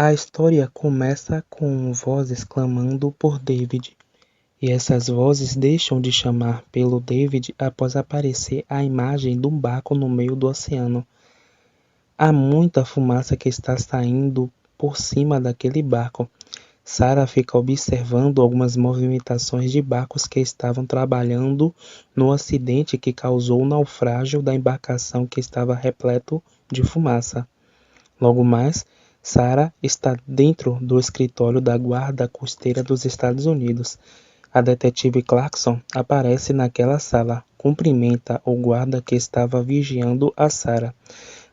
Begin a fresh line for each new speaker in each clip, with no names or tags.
A história começa com vozes clamando por David, e essas vozes deixam de chamar pelo David após aparecer a imagem de um barco no meio do oceano. Há muita fumaça que está saindo por cima daquele barco. Sarah fica observando algumas movimentações de barcos que estavam trabalhando no acidente que causou o naufrágio da embarcação que estava repleto de fumaça. Logo mais, Sarah está dentro do escritório da Guarda Costeira dos Estados Unidos. A detetive Clarkson aparece naquela sala, cumprimenta o guarda que estava vigiando a Sarah.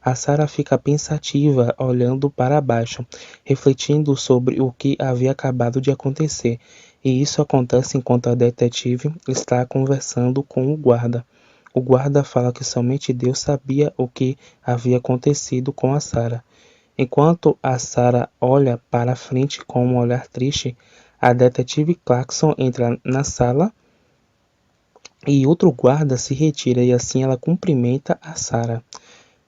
A Sarah fica pensativa, olhando para baixo, refletindo sobre o que havia acabado de acontecer. E isso acontece enquanto a detetive está conversando com o guarda. O guarda fala que somente Deus sabia o que havia acontecido com a Sarah. Enquanto a Sarah olha para a frente com um olhar triste, a detetive Clarkson entra na sala e outro guarda se retira e assim ela cumprimenta a Sarah.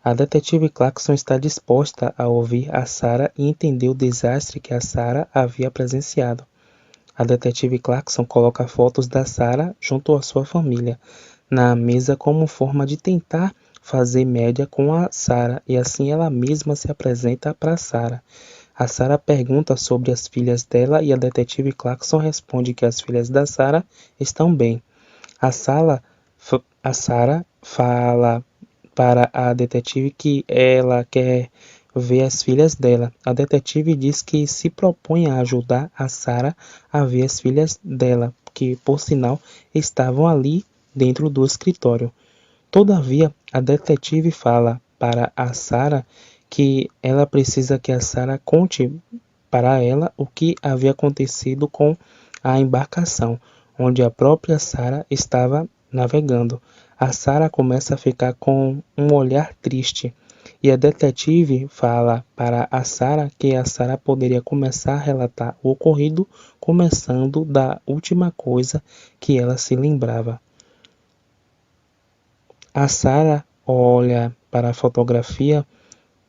A detetive Clarkson está disposta a ouvir a Sarah e entender o desastre que a Sarah havia presenciado. A detetive Clarkson coloca fotos da Sarah junto à sua família na mesa como forma de tentar fazer média com a Sarah e assim ela mesma se apresenta para Sarah. A Sarah pergunta sobre as filhas dela e a detetive Clarkson responde que as filhas da Sarah estão bem. A Sarah fala para a detetive que ela quer ver as filhas dela. A detetive diz que se propõe a ajudar a Sarah a ver as filhas dela, que por sinal estavam ali dentro do escritório. Todavia, a detetive fala para a Sarah que ela precisa que a Sarah conte para ela o que havia acontecido com a embarcação, onde a própria Sarah estava navegando. A Sarah começa a ficar com um olhar triste, e a detetive fala para a Sarah que a Sarah poderia começar a relatar o ocorrido, começando da última coisa que ela se lembrava. A Sarah olha para a fotografia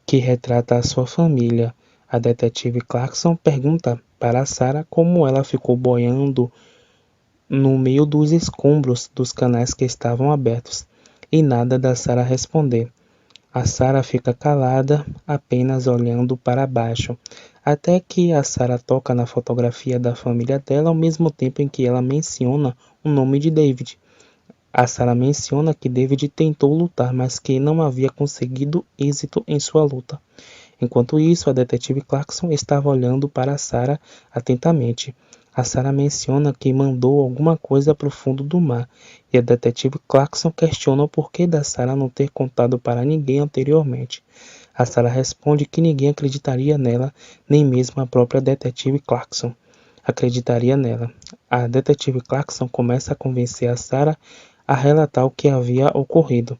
que retrata a sua família. A detetive Clarkson pergunta para Sarah como ela ficou boiando no meio dos escombros dos canais que estavam abertos, e nada da Sarah responder. A Sarah fica calada, apenas olhando para baixo, até que a Sarah toca na fotografia da família dela ao mesmo tempo em que ela menciona o nome de David. A Sarah menciona que David tentou lutar, mas que não havia conseguido êxito em sua luta. Enquanto isso, a detetive Clarkson estava olhando para Sarah atentamente. A Sarah menciona que mandou alguma coisa para o fundo do mar, e a detetive Clarkson questiona o porquê da Sarah não ter contado para ninguém anteriormente. A Sarah responde que ninguém acreditaria nela, nem mesmo a própria detetive Clarkson acreditaria nela. A detetive Clarkson começa a convencer a Sarah a relatar o que havia ocorrido.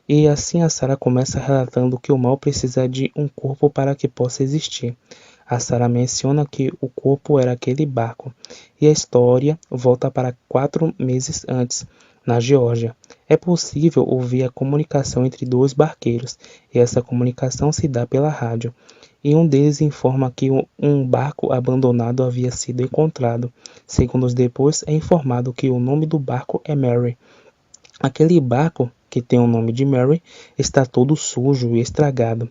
E assim a Sarah começa relatando que o mal precisa de um corpo para que possa existir. A Sarah menciona que o corpo era aquele barco, e a história volta para 4 meses antes, na Geórgia. É possível ouvir a comunicação entre dois barqueiros, e essa comunicação se dá pela rádio. E um deles informa que um barco abandonado havia sido encontrado. Segundos depois, é informado que o nome do barco é Mary. Aquele barco, que tem o nome de Mary, está todo sujo e estragado,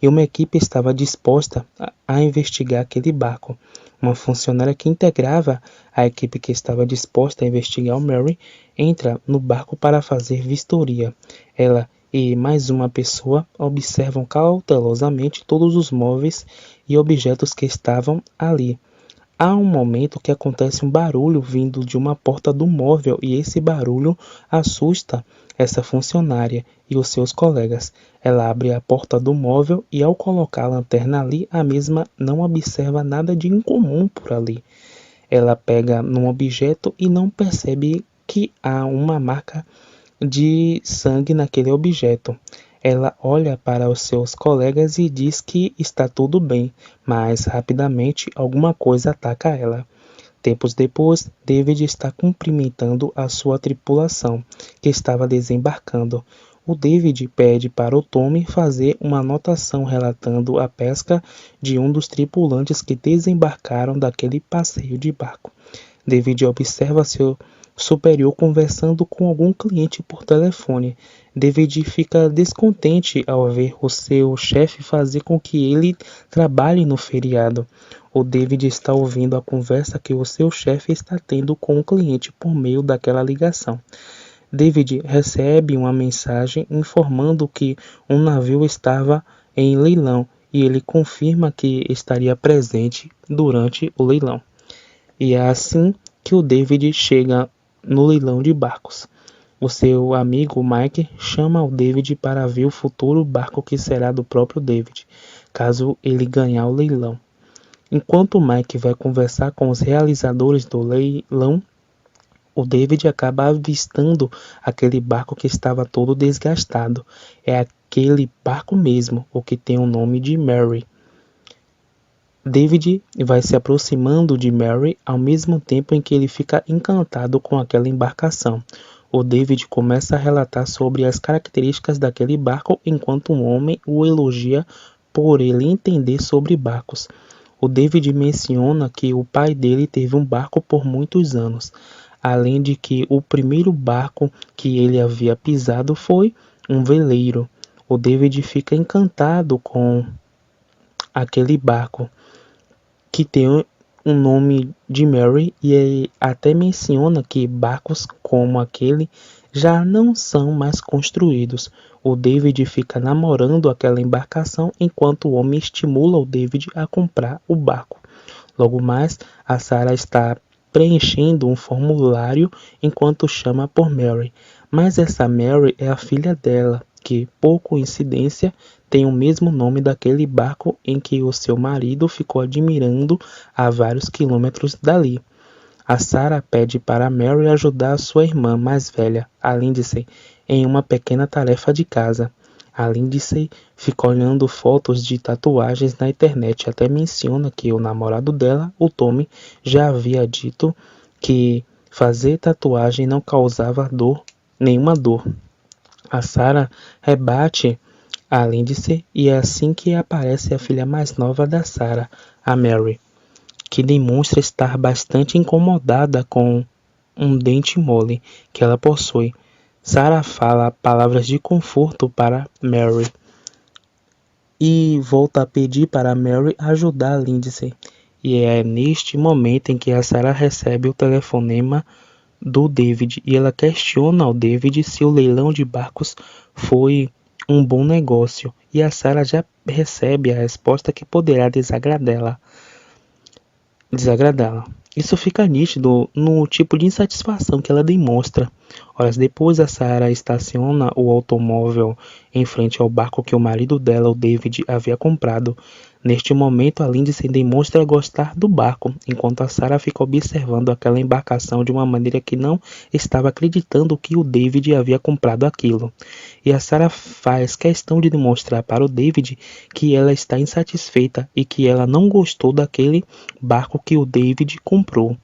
e uma equipe estava disposta a investigar aquele barco. Uma funcionária que integrava a equipe que estava disposta a investigar o Mary entra no barco para fazer vistoria. Ela e mais uma pessoa observam cautelosamente todos os móveis e objetos que estavam ali. Há um momento que acontece um barulho vindo de uma porta do móvel e esse barulho assusta essa funcionária e os seus colegas. Ela abre a porta do móvel e ao colocar a lanterna ali, a mesma não observa nada de incomum por ali. Ela pega num objeto e não percebe que há uma marca de sangue naquele objeto. Ela olha para os seus colegas e diz que está tudo bem, mas rapidamente alguma coisa ataca ela. Tempos depois, David está cumprimentando a sua tripulação, que estava desembarcando. O David pede para o Tommy fazer uma anotação relatando a pesca de um dos tripulantes que desembarcaram daquele passeio de barco. David observa seu superior conversando com algum cliente por telefone. David fica descontente ao ver o seu chefe fazer com que ele trabalhe no feriado. O David está ouvindo a conversa que o seu chefe está tendo com o cliente por meio daquela ligação. David recebe uma mensagem informando que um navio estava em leilão e ele confirma que estaria presente durante o leilão. E é assim que o David chega no leilão de barcos. O seu amigo Mike chama o David para ver o futuro barco que será do próprio David, caso ele ganhar o leilão. Enquanto Mike vai conversar com os realizadores do leilão, o David acaba avistando aquele barco que estava todo desgastado. É aquele barco mesmo, o que tem o nome de Mary. David vai se aproximando de Mary ao mesmo tempo em que ele fica encantado com aquela embarcação. O David começa a relatar sobre as características daquele barco enquanto um homem o elogia por ele entender sobre barcos. O David menciona que o pai dele teve um barco por muitos anos, além de que o primeiro barco que ele havia pisado foi um veleiro. O David fica encantado com aquele barco, que tem o nome de Mary, e até menciona que barcos como aquele já não são mais construídos. O David fica namorando aquela embarcação enquanto o homem estimula o David a comprar o barco. Logo mais, a Sarah está preenchendo um formulário enquanto chama por Mary. Mas essa Mary é a filha dela, que, por coincidência, tem o mesmo nome daquele barco em que o seu marido ficou admirando a vários quilômetros dali. A Sarah pede para Mary ajudar a sua irmã mais velha, a Lindsay, em uma pequena tarefa de casa. A Lindsay fica olhando fotos de tatuagens na internet, até menciona que o namorado dela, o Tommy, já havia dito que fazer tatuagem não causava nenhuma dor. A Sarah rebate a Lindsay e é assim que aparece a filha mais nova da Sarah, a Mary, que demonstra estar bastante incomodada com um dente mole que ela possui. Sarah fala palavras de conforto para Mary e volta a pedir para Mary ajudar a Lindsay. E é neste momento em que a Sarah recebe o telefonema do David e ela questiona ao David se o leilão de barcos foi um bom negócio, e a Sarah já recebe a resposta que poderá desagradá-la. Isso fica nítido no tipo de insatisfação que ela demonstra. Horas depois, a Sarah estaciona o automóvel em frente ao barco que o marido dela, o David, havia comprado. Neste momento, a Lindsay demonstra gostar do barco, enquanto a Sarah fica observando aquela embarcação de uma maneira que não estava acreditando que o David havia comprado aquilo. E a Sarah faz questão de demonstrar para o David que ela está insatisfeita e que ela não gostou daquele barco que o David comprou.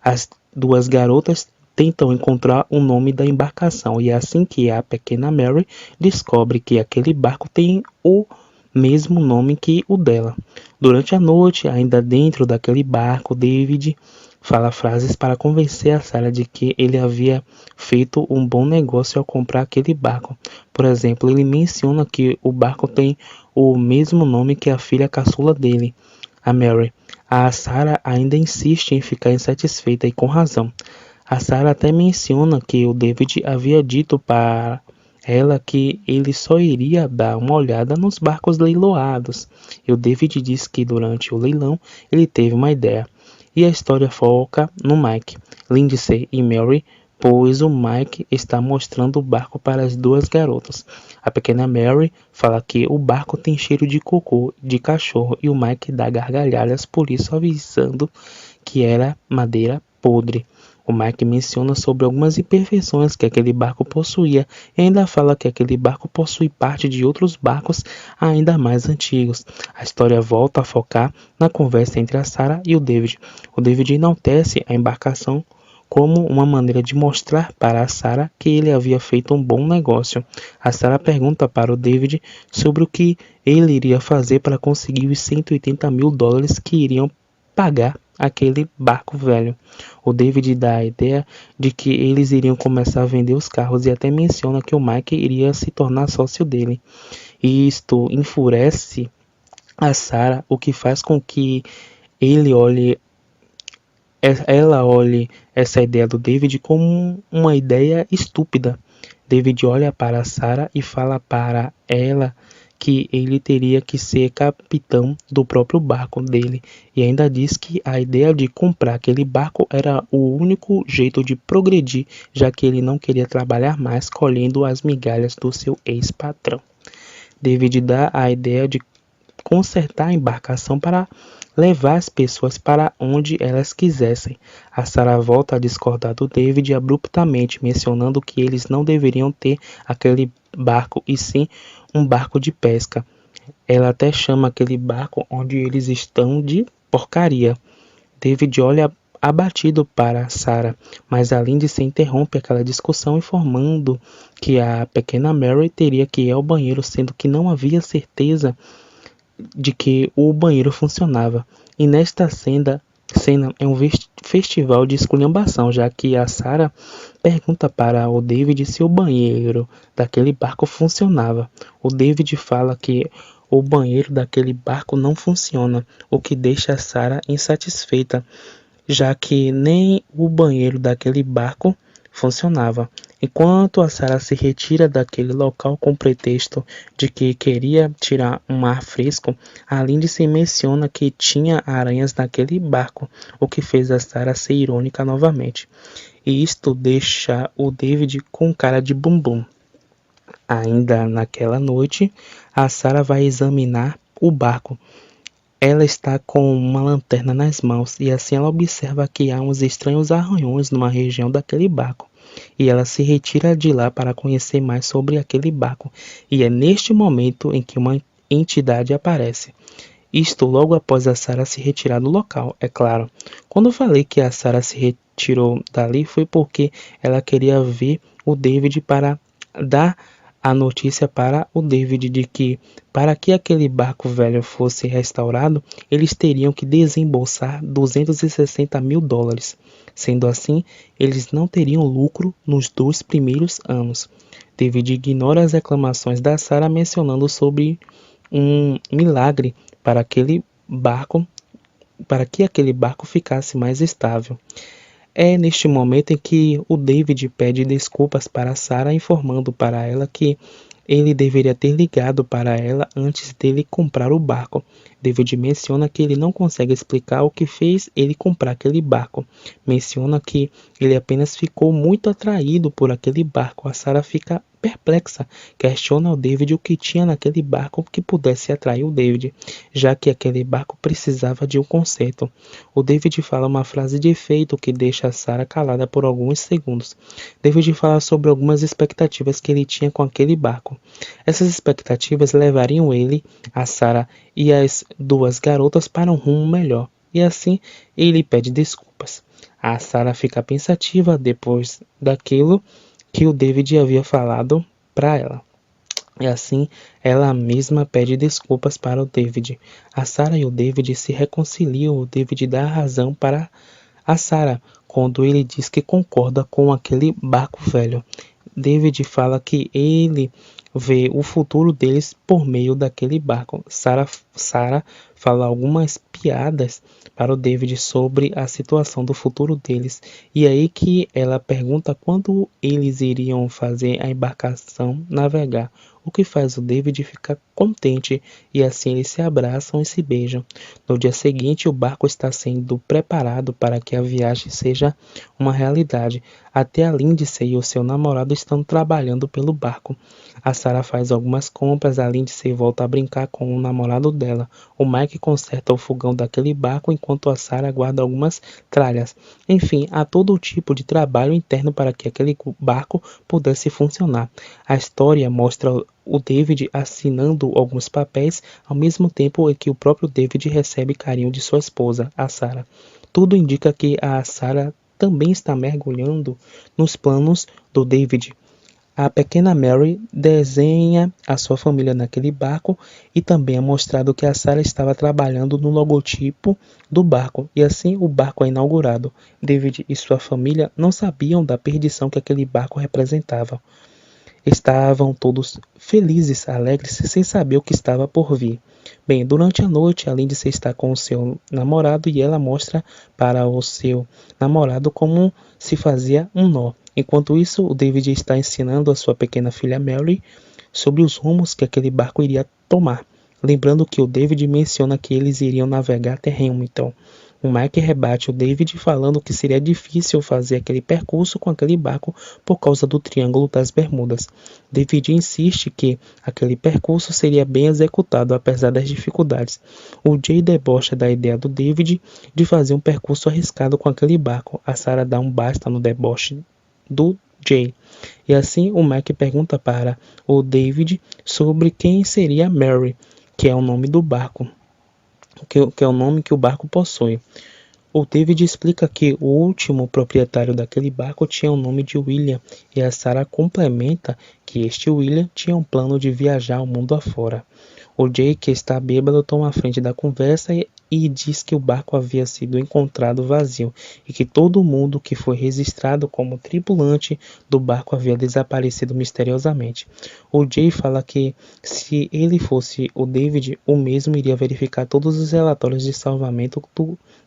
As duas garotas tentam encontrar o nome da embarcação e é assim que a pequena Mary descobre que aquele barco tem o mesmo nome que o dela. Durante a noite, ainda dentro daquele barco, David fala frases para convencer a Sarah de que ele havia feito um bom negócio ao comprar aquele barco. Por exemplo, ele menciona que o barco tem o mesmo nome que a filha caçula dele, a Mary. A Sarah ainda insiste em ficar insatisfeita e com razão. A Sarah até menciona que o David havia dito para ela que ele só iria dar uma olhada nos barcos leiloados. E o David diz que durante o leilão ele teve uma ideia. E a história foca no Mike, Lindsay e Mary, pois o Mike está mostrando o barco para as duas garotas. A pequena Mary fala que o barco tem cheiro de cocô de cachorro e o Mike dá gargalhadas por isso, avisando que era madeira podre. O Mike menciona sobre algumas imperfeições que aquele barco possuía e ainda fala que aquele barco possui parte de outros barcos ainda mais antigos. A história volta a focar na conversa entre a Sarah e o David. O David enaltece a embarcação como uma maneira de mostrar para a Sarah que ele havia feito um bom negócio. A Sarah pergunta para o David sobre o que ele iria fazer para conseguir os 180 mil dólares que iriam pagar aquele barco velho. O David dá a ideia de que eles iriam começar a vender os carros e até menciona que o Mike iria se tornar sócio dele. E isto enfurece a Sarah, o que faz com que ele olhe ela olhe essa ideia do David como uma ideia estúpida. David olha para Sarah e fala para ela que ele teria que ser capitão do próprio barco dele, e ainda diz que a ideia de comprar aquele barco era o único jeito de progredir, já que ele não queria trabalhar mais colhendo as migalhas do seu ex-patrão. David dá a ideia de consertar a embarcação para levar as pessoas para onde elas quisessem. A Sarah volta a discordar do David abruptamente, mencionando que eles não deveriam ter aquele barco e sim um barco de pesca. Ela até chama aquele barco onde eles estão de porcaria. David olha abatido para Sarah, mas a Lindsay interrompe aquela discussão informando que a pequena Mary teria que ir ao banheiro, sendo que não havia certeza de que o banheiro funcionava. E nesta cena é um festival de esculhambação, já que a Sarah pergunta para o David se o banheiro daquele barco funcionava. O David fala que o banheiro daquele barco não funciona, o que deixa a Sarah insatisfeita, já que nem o banheiro daquele barco funcionava. Enquanto a Sarah se retira daquele local com o pretexto de que queria tirar um ar fresco, a Lindsay menciona que tinha aranhas naquele barco, o que fez a Sarah ser irônica novamente. E isto deixa o David com cara de bumbum. Ainda naquela noite, a Sarah vai examinar o barco. Ela está com uma lanterna nas mãos e assim ela observa que há uns estranhos arranhões numa região daquele barco. E ela se retira de lá para conhecer mais sobre aquele barco. E é neste momento em que uma entidade aparece. Isto logo após a Sarah se retirar do local, é claro. Quando eu falei que a Sarah se retirou dali foi porque ela queria ver o David para dar a notícia para o David de que, para que aquele barco velho fosse restaurado, eles teriam que desembolsar 260 mil dólares. Sendo assim, eles não teriam lucro nos 2 primeiros anos. David ignora as reclamações da Sarah mencionando sobre um milagre para aquele barco, para que aquele barco ficasse mais estável. É neste momento em que o David pede desculpas para Sarah, informando para ela que ele deveria ter ligado para ela antes dele comprar o barco. David menciona que ele não consegue explicar o que fez ele comprar aquele barco. Menciona que ele apenas ficou muito atraído por aquele barco. A Sarah fica perplexa, questiona ao David o que tinha naquele barco que pudesse atrair o David, já que aquele barco precisava de um conserto. O David fala uma frase de efeito que deixa a Sarah calada por alguns segundos. David fala sobre algumas expectativas que ele tinha com aquele barco. Essas expectativas levariam ele, a Sarah e as 2 garotas para um rumo melhor. E assim ele pede desculpas. A Sarah fica pensativa depois daquilo que o David havia falado para ela. E assim, ela mesma pede desculpas para o David. A Sarah e o David se reconciliam. O David dá razão para a Sarah quando ele diz que concorda com aquele barco velho. David fala que ele vê o futuro deles por meio daquele barco. Sarah fala algumas piadas para o David sobre a situação do futuro deles. E é aí que ela pergunta quando eles iriam fazer a embarcação navegar, o que faz o David ficar contente e assim eles se abraçam e se beijam. No dia seguinte, o barco está sendo preparado para que a viagem seja uma realidade. Até a Lindsay e o seu namorado estão trabalhando pelo barco. A Sarah faz algumas compras, a Lindsay volta a brincar com o namorado dela. O Mike conserta o fogão daquele barco enquanto a Sarah guarda algumas tralhas. Enfim, há todo tipo de trabalho interno para que aquele barco pudesse funcionar. A história mostra o David assinando alguns papéis ao mesmo tempo em que o próprio David recebe carinho de sua esposa, a Sarah. Tudo indica que a Sarah também está mergulhando nos planos do David. A pequena Mary desenha a sua família naquele barco e também é mostrado que a Sarah estava trabalhando no logotipo do barco, e assim o barco é inaugurado. David e sua família não sabiam da perdição que aquele barco representava. Estavam todos felizes, alegres, sem saber o que estava por vir. Bem, durante a noite, a Lindsay está com o seu namorado e ela mostra para o seu namorado como se fazia um nó. Enquanto isso, o David está ensinando a sua pequena filha Mary sobre os rumos que aquele barco iria tomar. Lembrando que o David menciona que eles iriam navegar até Hamilton. O Mike rebate o David falando que seria difícil fazer aquele percurso com aquele barco por causa do Triângulo das Bermudas. David insiste que aquele percurso seria bem executado apesar das dificuldades. O Jay debocha da ideia do David de fazer um percurso arriscado com aquele barco. A Sarah dá um basta no deboche do Jay. E assim o Mike pergunta para o David sobre quem seria Mary, que é o nome do barco. Que é o nome que o barco possui. O David explica que o último proprietário daquele barco tinha o nome de William, e a Sarah complementa que este William tinha um plano de viajar ao mundo afora. O Jay, que está bêbado, toma a frente da conversa e diz que o barco havia sido encontrado vazio e que todo mundo que foi registrado como tripulante do barco havia desaparecido misteriosamente. O Jay fala que se ele fosse o David, o mesmo iria verificar todos os relatórios de salvamento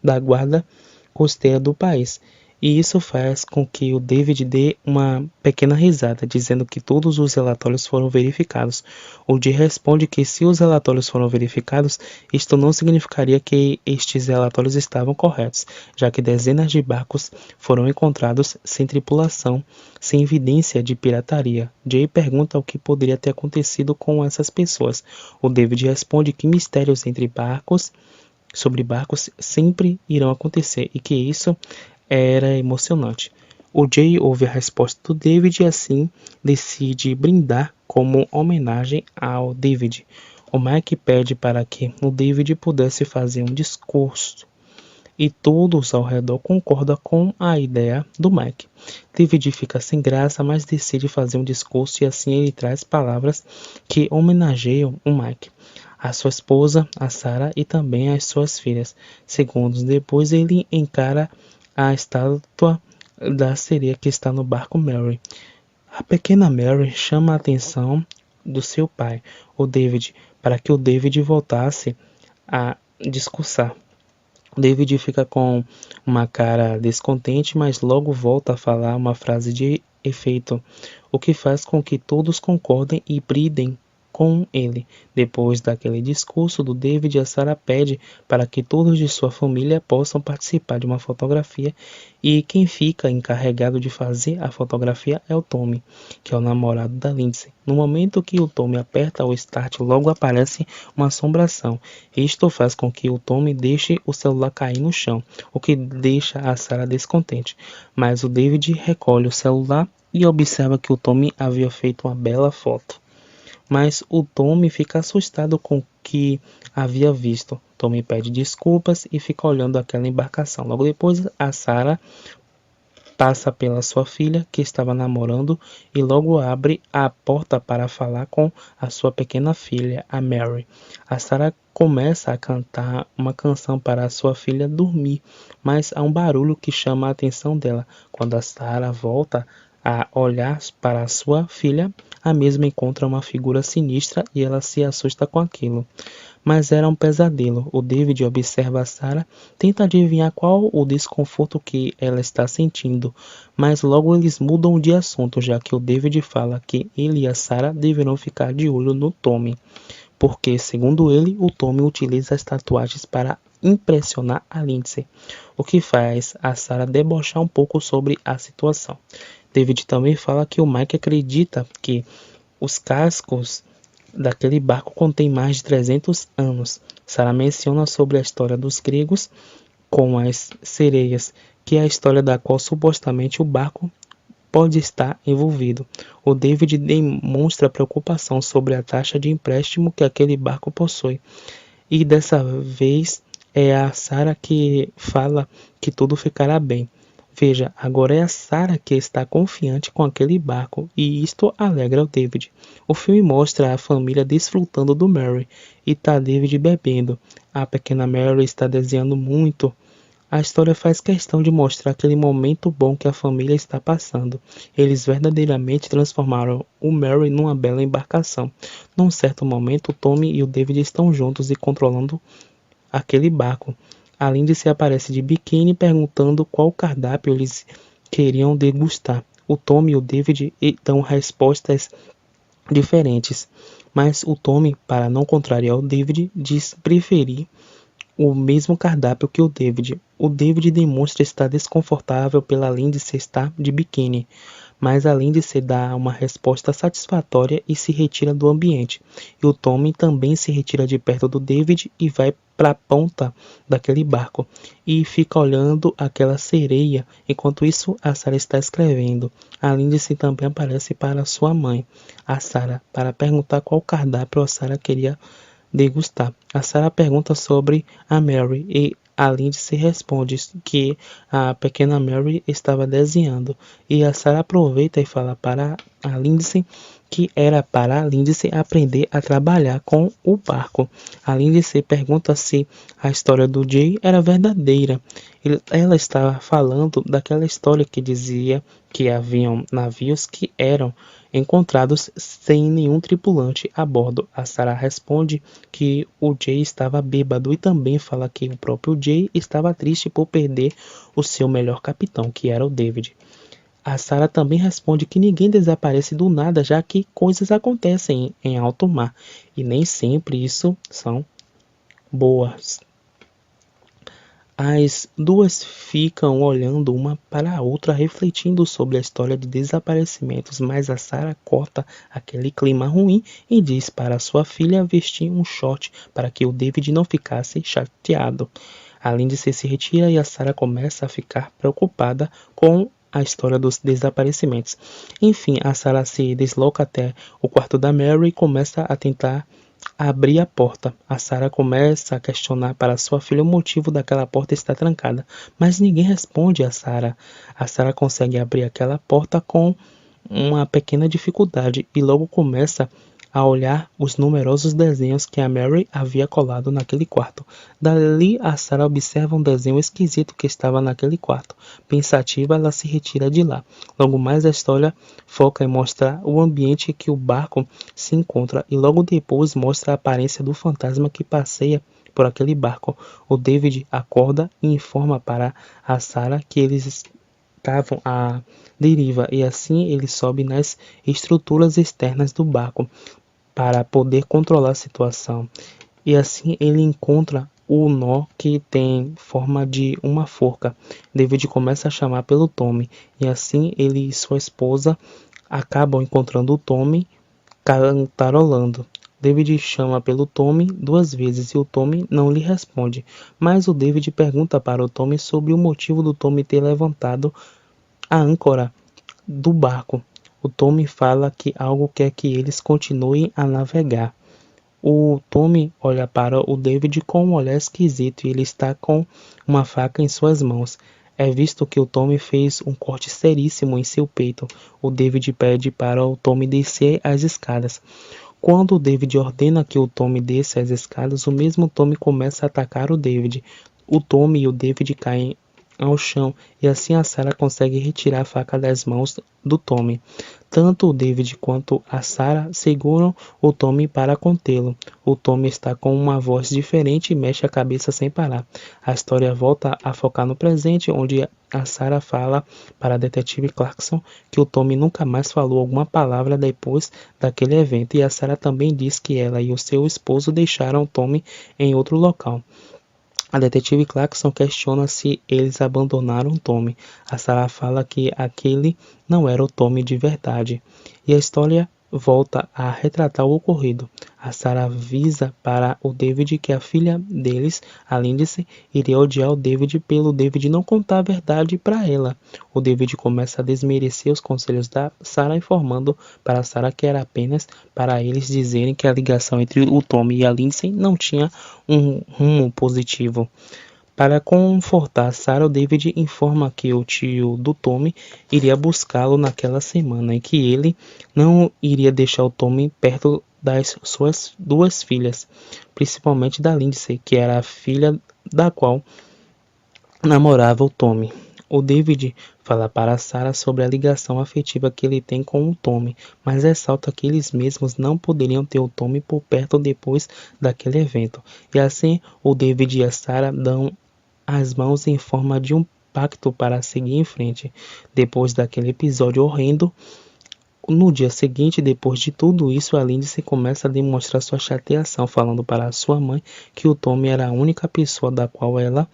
da guarda costeira do país. E isso faz com que o David dê uma pequena risada, dizendo que todos os relatórios foram verificados. O Jay responde que se os relatórios foram verificados, isto não significaria que estes relatórios estavam corretos, já que dezenas de barcos foram encontrados sem tripulação, sem evidência de pirataria. Jay pergunta o que poderia ter acontecido com essas pessoas. O David responde que mistérios sobre barcos sempre irão acontecer e que isso era emocionante. O Jay ouve a resposta do David e assim decide brindar como homenagem ao David. O Mike pede para que o David pudesse fazer um discurso e todos ao redor concordam com a ideia do Mike. David fica sem graça, mas decide fazer um discurso e assim ele traz palavras que homenageiam o Mike, a sua esposa, a Sarah e também as suas filhas. Segundos depois ele encara a estátua da sereia que está no barco Mary. A pequena Mary chama a atenção do seu pai, o David, para que o David voltasse a discursar. David fica com uma cara descontente, mas logo volta a falar uma frase de efeito, o que faz com que todos concordem e bridem com ele. Depois daquele discurso do David, a Sarah pede para que todos de sua família possam participar de uma fotografia e quem fica encarregado de fazer a fotografia é o Tommy, que é o namorado da Lindsay. No momento que o Tommy aperta o start, logo aparece uma assombração. Isto faz com que o Tommy deixe o celular cair no chão, o que deixa a Sarah descontente. Mas o David recolhe o celular e observa que o Tommy havia feito uma bela foto. Mas o Tommy fica assustado com o que havia visto. Tommy pede desculpas e fica olhando aquela embarcação. Logo depois, a Sarah passa pela sua filha, que estava namorando, e logo abre a porta para falar com a sua pequena filha, a Mary. A Sarah começa a cantar uma canção para a sua filha dormir, mas há um barulho que chama a atenção dela. Quando a Sarah volta a olhar para a sua filha, a mesma encontra uma figura sinistra e ela se assusta com aquilo. Mas era um pesadelo. O David observa a Sarah, tenta adivinhar qual o desconforto que ela está sentindo, mas logo eles mudam de assunto, já que o David fala que ele e a Sarah deverão ficar de olho no Tommy, porque, segundo ele, o Tommy utiliza as tatuagens para impressionar a Lindsay, o que faz a Sarah debochar um pouco sobre a situação. David também fala que o Mike acredita que os cascos daquele barco contêm mais de 300 anos. Sarah menciona sobre a história dos gregos com as sereias, que é a história da qual supostamente o barco pode estar envolvido. O David demonstra preocupação sobre a taxa de empréstimo que aquele barco possui. E dessa vez é a Sarah que fala que tudo ficará bem. Veja, agora é a Sarah que está confiante com aquele barco e isto alegra o David. O filme mostra a família desfrutando do Mary e tá David bebendo. A pequena Mary está desenhando muito. A história faz questão de mostrar aquele momento bom que a família está passando. Eles verdadeiramente transformaram o Mary numa bela embarcação. Num certo momento, o Tommy e o David estão juntos e controlando aquele barco. A Lindsay aparece de biquíni perguntando qual cardápio eles queriam degustar. O Tommy e o David dão respostas diferentes, mas o Tommy, para não contrariar o David, diz preferir o mesmo cardápio que o David. O David demonstra estar desconfortável pela Lindsay estar de biquíni, mas a Lindsay dá uma resposta satisfatória e se retira do ambiente. E o Tommy também se retira de perto do David e vai para a ponta daquele barco e fica olhando aquela sereia. Enquanto isso, a Sarah está escrevendo. A Lindsay também aparece para sua mãe, a Sarah, para perguntar qual cardápio a Sarah queria degustar. A Sarah pergunta sobre a Mary e a Lindsay responde que a pequena Mary estava desenhando. E a Sarah aproveita e fala para a Lindsay que era para a Lindsay aprender a trabalhar com o barco. A Lindsay pergunta se a história do Jay era verdadeira. Ela estava falando daquela história que dizia que haviam navios que eram encontrados sem nenhum tripulante a bordo. A Sarah responde que o Jay estava bêbado e também fala que o próprio Jay estava triste por perder o seu melhor capitão, que era o David. A Sarah também responde que ninguém desaparece do nada, já que coisas acontecem em alto mar e nem sempre isso são boas. As duas ficam olhando uma para a outra, refletindo sobre a história de desaparecimentos, mas a Sarah corta aquele clima ruim e diz para sua filha vestir um short para que o David não ficasse chateado. A Lindsay se retira e a Sarah começa a ficar preocupada com a história dos desaparecimentos. Enfim, a Sarah se desloca até o quarto da Mary e começa a tentar abrir a porta. A Sarah começa a questionar para sua filha o motivo daquela porta estar trancada, mas ninguém responde a Sarah. A Sarah consegue abrir aquela porta com uma pequena dificuldade e logo começa a olhar os numerosos desenhos que a Mary havia colado naquele quarto. Dali, a Sarah observa um desenho esquisito que estava naquele quarto. Pensativa, ela se retira de lá. Logo mais, a história foca em mostrar o ambiente que o barco se encontra e logo depois mostra a aparência do fantasma que passeia por aquele barco. O David acorda e informa para a Sarah que eles estavam à deriva e assim ele sobe nas estruturas externas do barco para poder controlar a situação. E assim ele encontra o nó que tem forma de uma forca. David começa a chamar pelo Tommy e assim ele e sua esposa acabam encontrando o Tommy cantarolando. David chama pelo Tommy 2 vezes e o Tommy não lhe responde, mas o David pergunta para o Tommy sobre o motivo do Tommy ter levantado a âncora do barco. O Tommy fala que algo quer que eles continuem a navegar. O Tommy olha para o David com um olhar esquisito e ele está com uma faca em suas mãos. É visto que o Tommy fez um corte seríssimo em seu peito. O David pede para o Tommy descer as escadas. Quando o David ordena que o Tommy desça as escadas, o mesmo Tommy começa a atacar o David. O Tommy e o David caem ao chão e assim a Sarah consegue retirar a faca das mãos do Tommy. Tanto o David quanto a Sarah seguram o Tommy para contê-lo. O Tommy está com uma voz diferente e mexe a cabeça sem parar. A história volta a focar no presente, onde a Sarah fala para a detetive Clarkson que o Tommy nunca mais falou alguma palavra depois daquele evento, e a Sarah também diz que ela e o seu esposo deixaram o Tommy em outro local. A detetive Clarkson questiona se eles abandonaram Tommy. A Sarah fala que aquele não era o Tommy de verdade. E a história volta a retratar o ocorrido. A Sarah avisa para o David que a filha deles, a Lindsay, iria odiar o David pelo David não contar a verdade para ela. O David começa a desmerecer os conselhos da Sarah, informando para a Sarah que era apenas para eles dizerem que a ligação entre o Tommy e a Lindsay não tinha um rumo positivo. Para confortar Sarah, o David informa que o tio do Tommy iria buscá-lo naquela semana e que ele não iria deixar o Tommy perto das suas duas filhas, principalmente da Lindsay, que era a filha da qual namorava o Tommy. O David fala para Sarah sobre a ligação afetiva que ele tem com o Tommy, mas ressalta que eles mesmos não poderiam ter o Tommy por perto depois daquele evento. E assim, o David e a Sarah dão as mãos em forma de um pacto para seguir em frente. Depois daquele episódio horrendo, no dia seguinte, depois de tudo isso, a Lindsay começa a demonstrar sua chateação, falando para sua mãe que o Tommy era a única pessoa da qual ela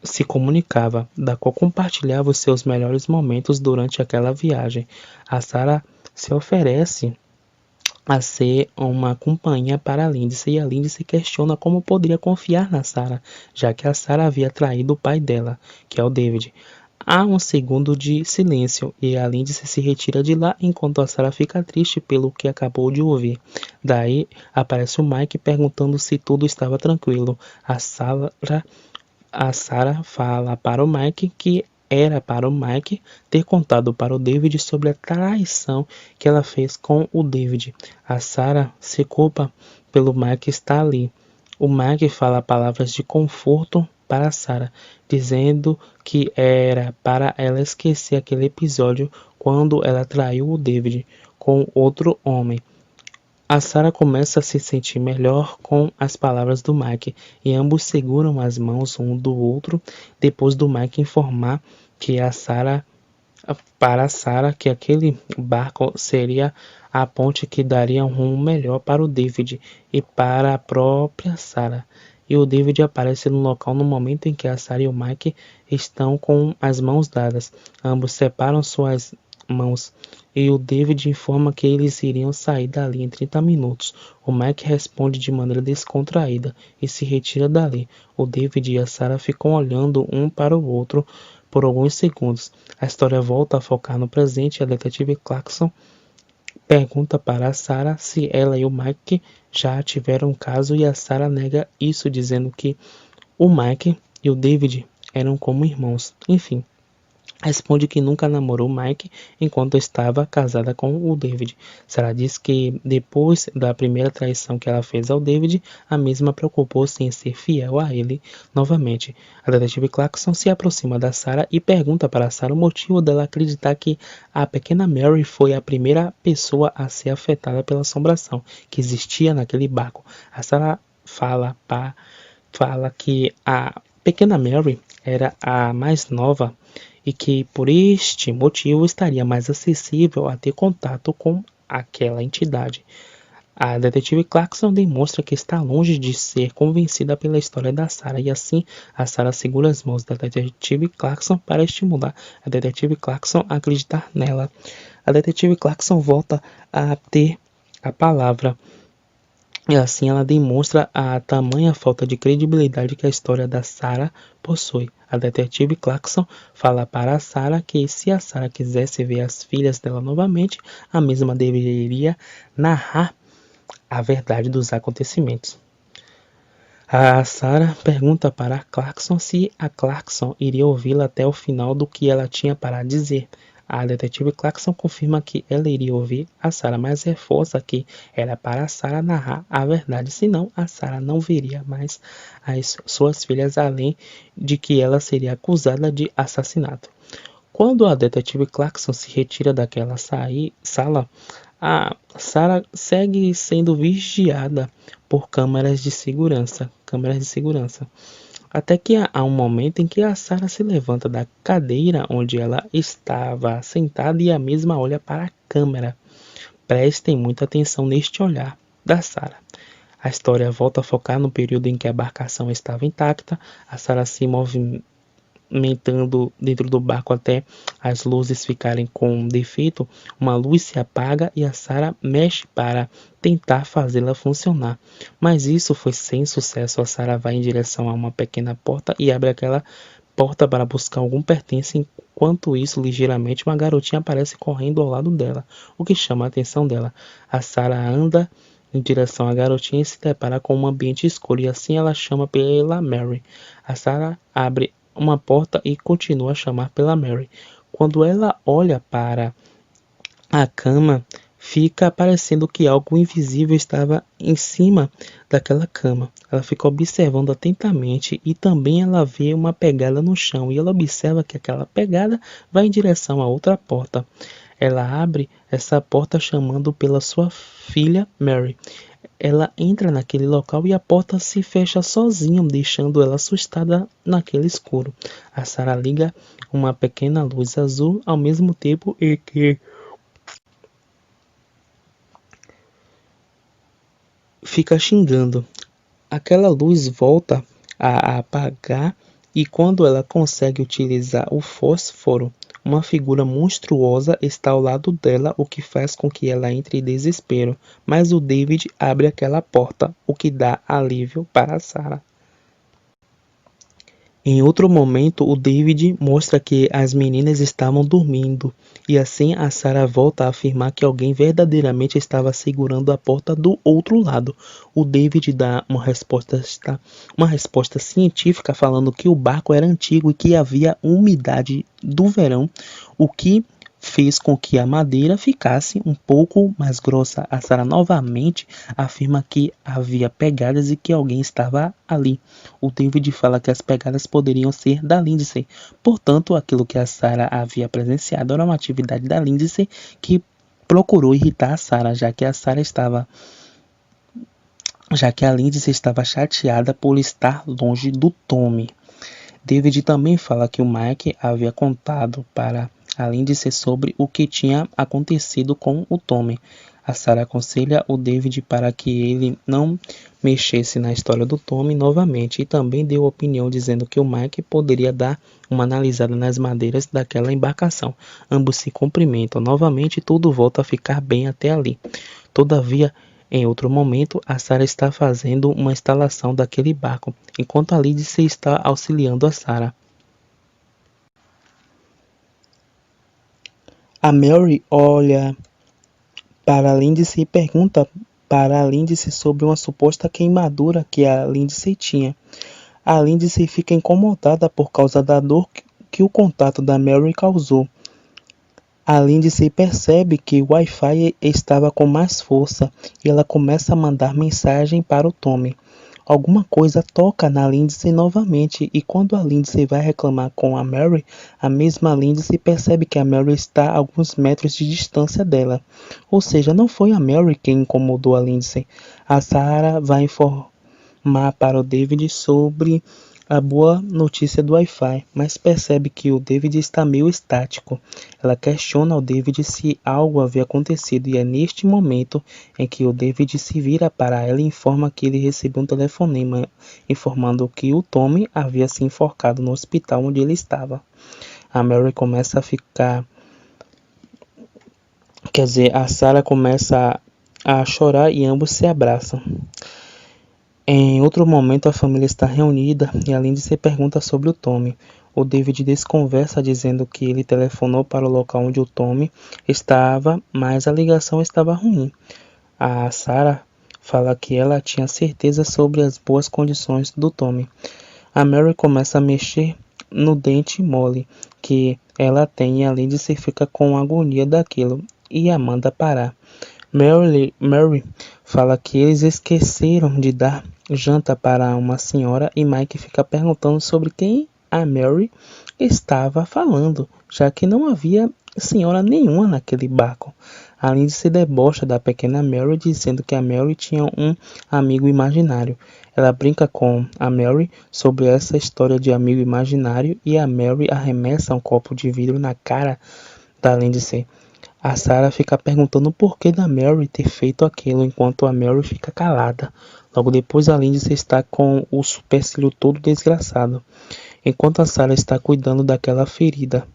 se comunicava, da qual compartilhava os seus melhores momentos durante aquela viagem. A Sarah se oferece a ser uma companhia para a Lindsay e a Lindsay questiona como poderia confiar na Sarah, já que a Sarah havia traído o pai dela, que é o David. Há um segundo de silêncio e a Lindsay se retira de lá enquanto a Sarah fica triste pelo que acabou de ouvir. Daí aparece o Mike perguntando se tudo estava tranquilo. A Sarah fala para o Mike que era para o Mike ter contado para o David sobre a traição que ela fez com o David. A Sarah se culpa pelo Mike estar ali. O Mike fala palavras de conforto para Sarah, dizendo que era para ela esquecer aquele episódio quando ela traiu o David com outro homem. A Sarah começa a se sentir melhor com as palavras do Mike e ambos seguram as mãos um do outro depois do Mike informar que para a Sarah que aquele barco seria a ponte que daria um rumo melhor para o David e para a própria Sarah. E o David aparece no local no momento em que a Sarah e o Mike estão com as mãos dadas. Ambos separam suas mãos e o David informa que eles iriam sair dali em 30 minutos. O Mike responde de maneira descontraída e se retira dali. O David e a Sarah ficam olhando um para o outro por alguns segundos. A história volta a focar no presente e a detetive Clarkson pergunta para a Sarah se ela e o Mike já tiveram um caso e a Sarah nega isso, dizendo que o Mike e o David eram como irmãos. Enfim, responde que nunca namorou Mike enquanto estava casada com o David. Sarah diz que depois da primeira traição que ela fez ao David, a mesma preocupou-se em ser fiel a ele novamente. A detetive Clarkson se aproxima da Sarah e pergunta para Sarah o motivo dela acreditar que a pequena Mary foi a primeira pessoa a ser afetada pela assombração que existia naquele barco. A Sarah fala que a pequena Mary era a mais nova e que por este motivo estaria mais acessível a ter contato com aquela entidade. A detetive Clarkson demonstra que está longe de ser convencida pela história da Sarah e assim a Sarah segura as mãos da detetive Clarkson para estimular a detetive Clarkson a acreditar nela. A detetive Clarkson volta a ter a palavra e assim ela demonstra a tamanha falta de credibilidade que a história da Sarah possui. A detetive Clarkson fala para a Sarah que se a Sarah quisesse ver as filhas dela novamente, a mesma deveria narrar a verdade dos acontecimentos. A Sarah pergunta para a Clarkson se a Clarkson iria ouvi-la até o final do que ela tinha para dizer. A detetive Clarkson confirma que ela iria ouvir a Sarah, mas reforça que era para a Sarah narrar a verdade, senão a Sarah não veria mais as suas filhas, além de que ela seria acusada de assassinato. Quando a detetive Clarkson se retira daquela sala, a Sarah segue sendo vigiada por câmeras de segurança. Até que há um momento em que a Sarah se levanta da cadeira onde ela estava sentada e a mesma olha para a câmera. Prestem muita atenção neste olhar da Sarah. A história volta a focar no período em que a embarcação estava intacta. A Sarah se movimentando dentro do barco até as luzes ficarem com defeito. Uma luz se apaga e a Sarah mexe para tentar fazê-la funcionar. Mas isso foi sem sucesso. A Sarah vai em direção a uma pequena porta e abre aquela porta para buscar algum pertence. Enquanto isso, ligeiramente, uma garotinha aparece correndo ao lado dela, o que chama a atenção dela. A Sarah anda em direção à garotinha e se depara com um ambiente escuro e assim ela chama pela Mary. A Sarah abre uma porta e continua a chamar pela Mary. Quando ela olha para a cama, fica parecendo que algo invisível estava em cima daquela cama. Ela fica observando atentamente e também ela vê uma pegada no chão e ela observa que aquela pegada vai em direção a outra porta. Ela abre essa porta chamando pela sua filha Mary. Ela entra naquele local e a porta se fecha sozinha, deixando ela assustada naquele escuro. A Sarah liga uma pequena luz azul ao mesmo tempo em que fica xingando. Aquela luz volta a apagar e quando ela consegue utilizar o fósforo, uma figura monstruosa está ao lado dela, o que faz com que ela entre em desespero. Mas o David abre aquela porta, o que dá alívio para Sarah. Em outro momento, o David mostra que as meninas estavam dormindo, e assim a Sarah volta a afirmar que alguém verdadeiramente estava segurando a porta do outro lado. O David dá uma resposta científica falando que o barco era antigo e que havia umidade do verão, o que fez com que a madeira ficasse um pouco mais grossa. A Sarah novamente afirma que havia pegadas e que alguém estava ali. O David fala que as pegadas poderiam ser da Lindsay. Portanto, aquilo que a Sarah havia presenciado era uma atividade da Lindsay que procurou irritar a Sarah, já que a Lindsay estava chateada por estar longe do Tommy. David também fala que o Mike havia contado para a Lindsay sobre o que tinha acontecido com o Tommy. A Sarah aconselha o David para que ele não mexesse na história do Tommy novamente e também deu opinião dizendo que o Mike poderia dar uma analisada nas madeiras daquela embarcação. Ambos se cumprimentam novamente e tudo volta a ficar bem até ali. Todavia, em outro momento, a Sarah está fazendo uma instalação daquele barco, enquanto a Lindsay está auxiliando a Sarah. A Mary olha para a Lindsay e pergunta para a Lindsay sobre uma suposta queimadura que a Lindsay tinha. A Lindsay fica incomodada por causa da dor que o contato da Mary causou. A Lindsay percebe que o Wi-Fi estava com mais força e ela começa a mandar mensagem para o Tommy. Alguma coisa toca na Lindsay novamente e quando a Lindsay vai reclamar com a Mary, a mesma Lindsay percebe que a Mary está a alguns metros de distância dela. Ou seja, não foi a Mary quem incomodou a Lindsay. A Sarah vai informar para o David sobre a boa notícia do Wi-Fi, mas percebe que o David está meio estático. Ela questiona ao David se algo havia acontecido e é neste momento em que o David se vira para ela e informa que ele recebeu um telefonema informando que o Tommy havia se enforcado no hospital onde ele estava. A Mary começa a ficar... a Sarah começa a chorar e ambos se abraçam. Em outro momento, a família está reunida e a Lindsay pergunta sobre o Tommy. O David desconversa dizendo que ele telefonou para o local onde o Tommy estava, mas a ligação estava ruim. A Sarah fala que ela tinha certeza sobre as boas condições do Tommy. A Mary começa a mexer no dente mole que ela tem e a Lindsay fica com agonia daquilo e a manda parar. Mary fala que eles esqueceram de dar janta para uma senhora e Mike fica perguntando sobre quem a Mary estava falando, já que não havia senhora nenhuma naquele barco. A Lindsay se debocha da pequena Mary dizendo que a Mary tinha um amigo imaginário. Ela brinca com a Mary sobre essa história de amigo imaginário e a Mary arremessa um copo de vidro na cara da Lindsay. A Sarah fica perguntando o porquê da Mary ter feito aquilo, enquanto a Mary fica calada. Logo depois, a Lindsay está com o supercílio todo desgraçado, enquanto a Sarah está cuidando daquela ferida.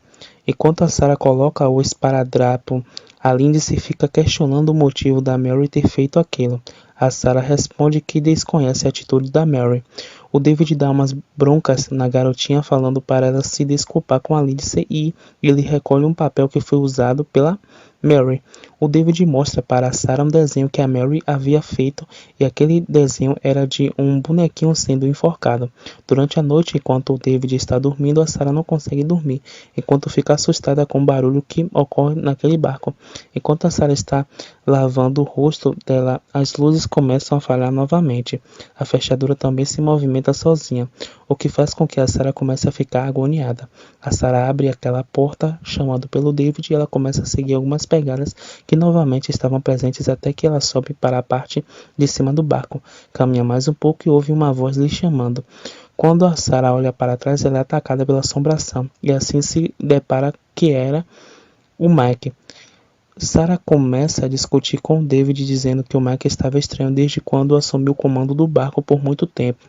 Enquanto a Sarah coloca o esparadrapo, a Lindsay fica questionando o motivo da Mary ter feito aquilo. A Sarah responde que desconhece a atitude da Mary. O David dá umas broncas na garotinha falando para ela se desculpar com a Lindsay e ele recolhe um papel que foi usado pela Mary. O David mostra para Sarah um desenho que a Mary havia feito e aquele desenho era de um bonequinho sendo enforcado. Durante a noite, enquanto o David está dormindo, a Sarah não consegue dormir, enquanto fica assustada com o barulho que ocorre naquele barco. Enquanto a Sarah está lavando o rosto dela, as luzes começam a falhar novamente. A fechadura também se movimenta sozinha, o que faz com que a Sarah comece a ficar agoniada. A Sarah abre aquela porta, chamando pelo David, e ela começa a seguir algumas pegadas que novamente estavam presentes até que ela sobe para a parte de cima do barco. Caminha mais um pouco e ouve uma voz lhe chamando. Quando a Sarah olha para trás, ela é atacada pela assombração, e assim se depara que era o Mike. Sarah começa a discutir com David, dizendo que o Mike estava estranho desde quando assumiu o comando do barco por muito tempo.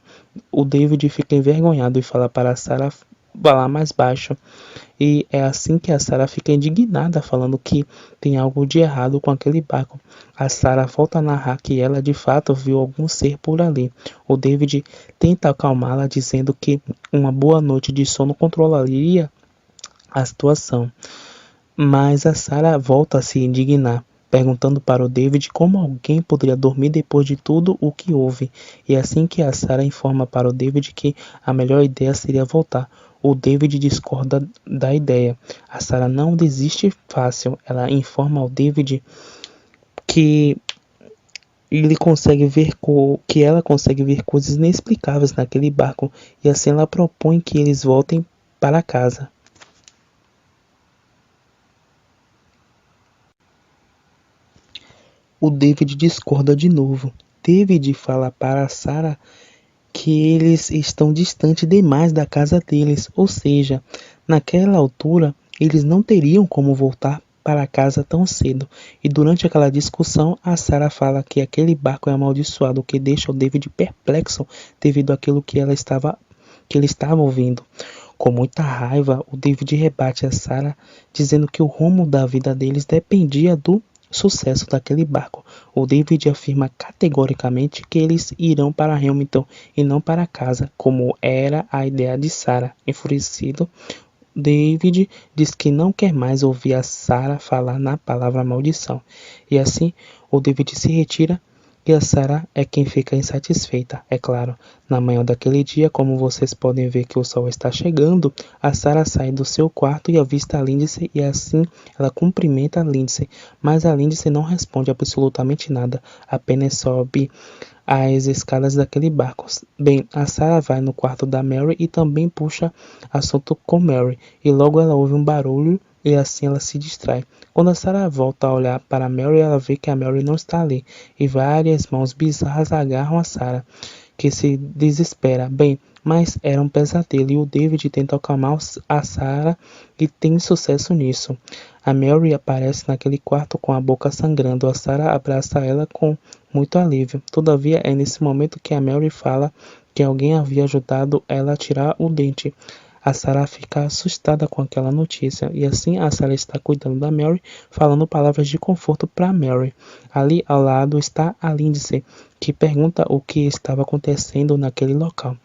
O David fica envergonhado e fala para Sarah falar mais baixo. E é assim que a Sarah fica indignada, falando que tem algo de errado com aquele barco. A Sarah volta a narrar que ela de fato viu algum ser por ali. O David tenta acalmá-la, dizendo que uma boa noite de sono controlaria a situação. Mas a Sarah volta a se indignar, perguntando para o David como alguém poderia dormir depois de tudo o que houve. E assim que a Sarah informa para o David que a melhor ideia seria voltar, o David discorda da ideia. A Sarah não desiste fácil. Ela informa ao David que que ela consegue ver coisas inexplicáveis naquele barco, e assim ela propõe que eles voltem para casa. O David discorda de novo. David fala para Sarah que eles estão distantes demais da casa deles, ou seja, naquela altura eles não teriam como voltar para casa tão cedo. E durante aquela discussão, a Sarah fala que aquele barco é amaldiçoado, o que deixa o David perplexo devido àquilo que ele estava ouvindo. Com muita raiva, o David rebate a Sarah, dizendo que o rumo da vida deles dependia do sucesso daquele barco. O David afirma categoricamente que eles irão para Hamilton e não para casa, como era a ideia de Sarah. Enfurecido, David diz que não quer mais ouvir a Sarah falar na palavra maldição. E assim, o David se retira e a Sarah é quem fica insatisfeita, é claro. Na manhã daquele dia, como vocês podem ver que o sol está chegando, a Sarah sai do seu quarto e avista a Lindsay e assim ela cumprimenta a Lindsay, mas a Lindsay não responde absolutamente nada, apenas sobe as escadas daquele barco. Bem, a Sarah vai no quarto da Mary e também puxa assunto com Mary, e logo ela ouve um barulho e assim ela se distrai. Quando a Sarah volta a olhar para Mary, ela vê que a Mary não está ali, e várias mãos bizarras agarram a Sarah, que se desespera. Bem, mas era um pesadelo e o David tenta acalmar a Sarah e tem sucesso nisso. A Mary aparece naquele quarto com a boca sangrando. A Sarah abraça ela com muito alívio. Todavia, é nesse momento que a Mary fala que alguém havia ajudado ela a tirar o dente. A Sarah fica assustada com aquela notícia, e assim a Sarah está cuidando da Mary, falando palavras de conforto para Mary. Ali ao lado está a Lindsay, que pergunta o que estava acontecendo naquele local.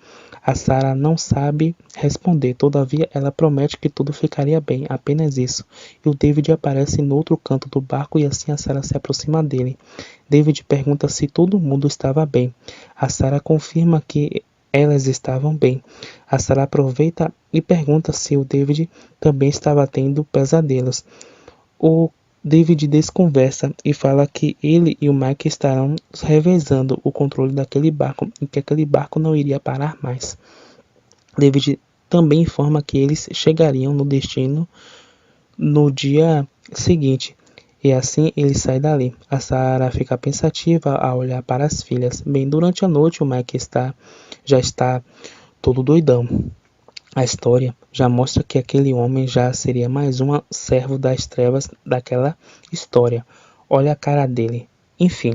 A Sarah não sabe responder, todavia ela promete que tudo ficaria bem, apenas isso. E o David aparece no outro canto do barco e assim a Sarah se aproxima dele. David pergunta se todo mundo estava bem. A Sarah confirma que elas estavam bem. A Sarah aproveita e pergunta se o David também estava tendo pesadelos. O David desconversa e fala que ele e o Mike estarão revezando o controle daquele barco e que aquele barco não iria parar mais. David também informa que eles chegariam no destino no dia seguinte. E assim ele sai dali. A Sarah fica pensativa ao olhar para as filhas. Bem, durante a noite o Mike já está todo doidão. A história já mostra que aquele homem já seria mais um servo das trevas daquela história. Olha a cara dele. Enfim,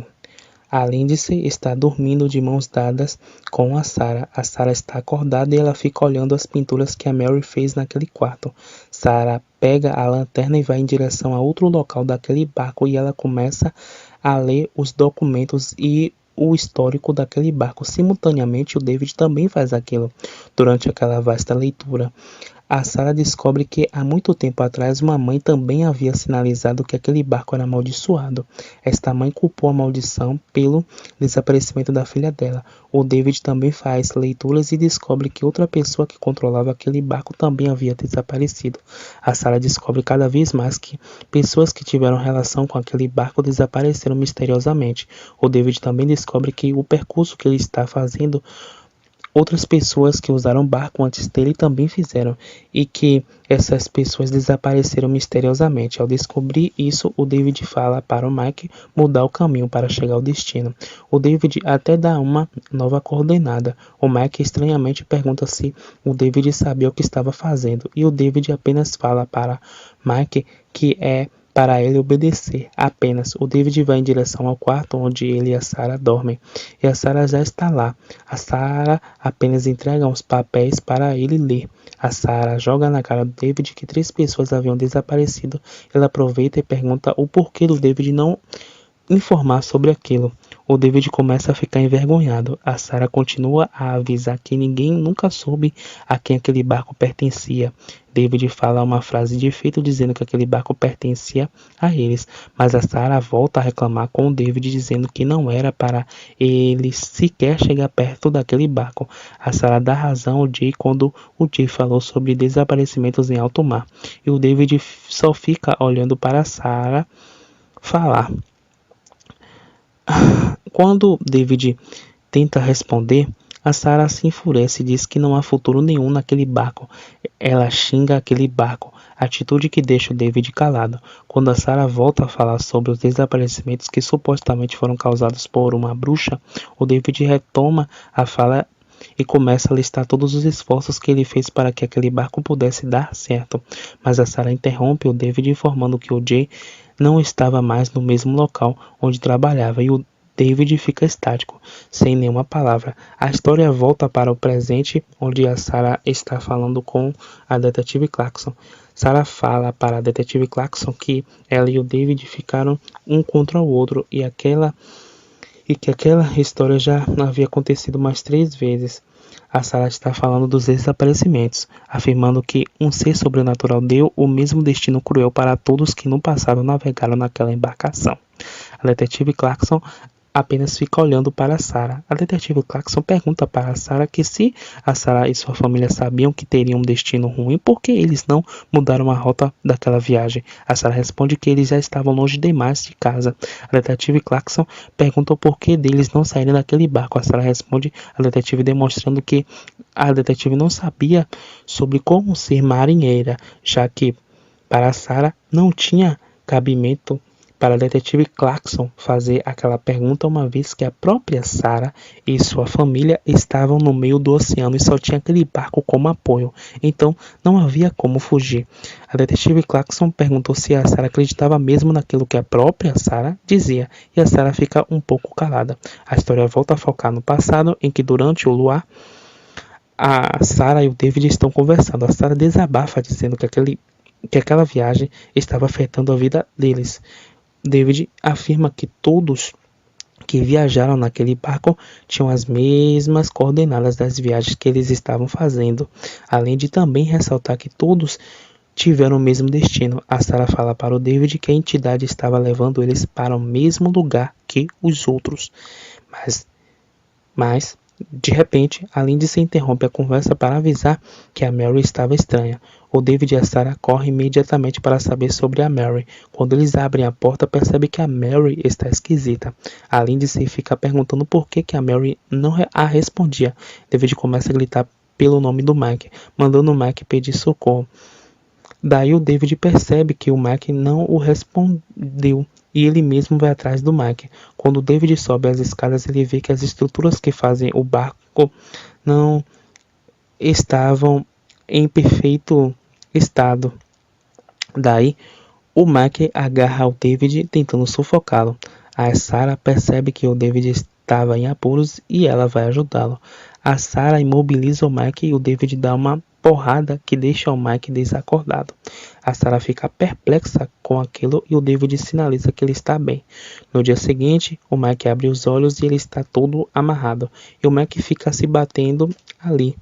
a Lindsay está dormindo de mãos dadas com a Sarah. A Sarah está acordada e ela fica olhando as pinturas que a Mary fez naquele quarto. Sarah pega a lanterna e vai em direção a outro local daquele barco e ela começa a ler os documentos e o histórico daquele barco. Simultaneamente, o David também faz aquilo durante aquela vasta leitura. A Sarah descobre que há muito tempo atrás uma mãe também havia sinalizado que aquele barco era amaldiçoado. Esta mãe culpou a maldição pelo desaparecimento da filha dela. O David também faz leituras e descobre que outra pessoa que controlava aquele barco também havia desaparecido. A Sarah descobre cada vez mais que pessoas que tiveram relação com aquele barco desapareceram misteriosamente. O David também descobre que o percurso que ele está fazendo outras pessoas que usaram barco antes dele também fizeram, e que essas pessoas desapareceram misteriosamente. Ao descobrir isso, o David fala para o Mike mudar o caminho para chegar ao destino. O David até dá uma nova coordenada. O Mike estranhamente pergunta se o David sabia o que estava fazendo, e o David apenas fala para Mike que é para ele obedecer. Apenas o David vai em direção ao quarto onde ele e a Sarah dormem, e a Sarah já está lá. A Sarah apenas entrega os papéis para ele ler. A Sarah joga na cara do David que 3 pessoas haviam desaparecido. Ela aproveita e pergunta o porquê do David não informar sobre aquilo. O David começa a ficar envergonhado. A Sarah continua a avisar que ninguém nunca soube a quem aquele barco pertencia. David fala uma frase de efeito dizendo que aquele barco pertencia a eles, mas a Sarah volta a reclamar com o David dizendo que não era para ele sequer chegar perto daquele barco. A Sarah dá razão ao Jay quando o Jay falou sobre desaparecimentos em alto mar, e o David só fica olhando para a Sarah falar. Quando David tenta responder, a Sarah se enfurece e diz que não há futuro nenhum naquele barco. Ela xinga aquele barco, atitude que deixa o David calado. Quando a Sarah volta a falar sobre os desaparecimentos que supostamente foram causados por uma bruxa, o David retoma a fala e começa a listar todos os esforços que ele fez para que aquele barco pudesse dar certo. Mas a Sarah interrompe o David informando que o Jay não estava mais no mesmo local onde trabalhava, e o David fica estático, sem nenhuma palavra. A história volta para o presente, onde a Sarah está falando com a detetive Clarkson. Sarah fala para a detetive Clarkson que ela e o David ficaram um contra o outro, e que aquela história já havia acontecido mais 3 vezes. A Sarah está falando dos desaparecimentos, afirmando que um ser sobrenatural deu o mesmo destino cruel para todos que no passado navegaram naquela embarcação. A detetive Clarkson apenas fica olhando para Sarah. A detetive Clarkson pergunta para Sarah que se a Sarah e sua família sabiam que teriam um destino ruim, por que eles não mudaram a rota daquela viagem? A Sarah responde que eles já estavam longe demais de casa. A detetive Clarkson pergunta o porquê deles não saírem daquele barco. A Sarah responde a detetive demonstrando que a detetive não sabia sobre como ser marinheira, já que para Sarah não tinha cabimento para a detetive Clarkson fazer aquela pergunta, uma vez que a própria Sarah e sua família estavam no meio do oceano e só tinha aquele barco como apoio, então não havia como fugir. A detetive Clarkson perguntou se a Sarah acreditava mesmo naquilo que a própria Sarah dizia, e a Sarah fica um pouco calada. A história volta a focar no passado, em que durante o luar, a Sarah e o David estão conversando. A Sarah desabafa dizendo que aquela viagem estava afetando a vida deles. David afirma que todos que viajaram naquele barco tinham as mesmas coordenadas das viagens que eles estavam fazendo, além de também ressaltar que todos tiveram o mesmo destino. A Sarah fala para o David que a entidade estava levando eles para o mesmo lugar que os outros. Mas de repente, a Lindsay interrompe a conversa para avisar que a Mary estava estranha. O David e a Sarah correm imediatamente para saber sobre a Mary. Quando eles abrem a porta, percebem que a Mary está esquisita. A Lindsay fica perguntando por que a Mary não a respondia. David começa a gritar pelo nome do Mike, mandando o Mike pedir socorro. Daí o David percebe que o Mike não o respondeu, e ele mesmo vai atrás do Mike. Quando o David sobe as escadas, ele vê que as estruturas que fazem o barco não estavam em perfeito estado. Daí o Mike agarra o David tentando sufocá-lo. A Sarah percebe que o David estava em apuros e ela vai ajudá-lo. A Sarah imobiliza o Mike e o David dá uma porrada que deixa o Mike desacordado. A Sarah fica perplexa com aquilo e o David sinaliza que ele está bem. No dia seguinte, o Mike abre os olhos e ele está todo amarrado. E o Mike fica se batendo ali,